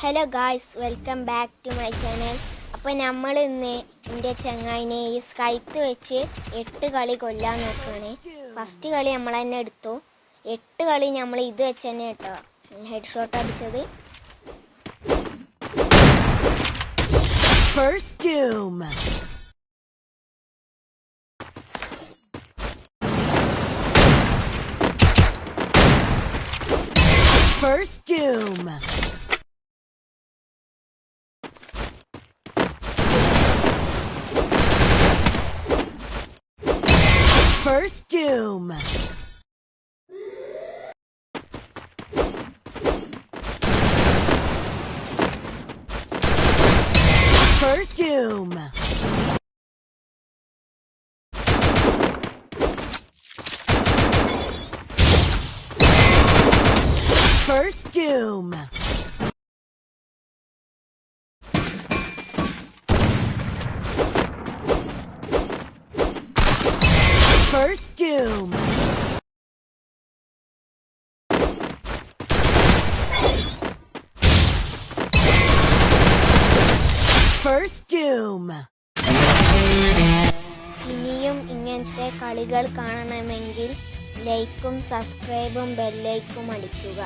Hello guys, welcome back to my channel. അപ്പോൾ നമ്മൾ ഇന്ന് എൻ്റെ ചങ്ങായിനെ ഈ സ്കൈത്ത് വെച്ച് 8 കളി കൊല്ലാൻ നോക്കുകയാണ്. ഫസ്റ്റ് കളി നമ്മൾ തന്നെ എടുത്തു. 8 കളി നമ്മൾ ഇത് വെച്ച് തന്നെ കേട്ടോ ഹെഡ് ഷോട്ട് അടിച്ചത്. First Doom. First Doom. First Doom. First Doom. First Doom. First Doom. First Doom. ഇനിയും ഇങ്ങനത്തെ കളികൾ കാണണമെങ്കിൽ ലൈക്കും സബ്സ്ക്രൈബും ബെല്ലൈക്കും അടിക്കുക.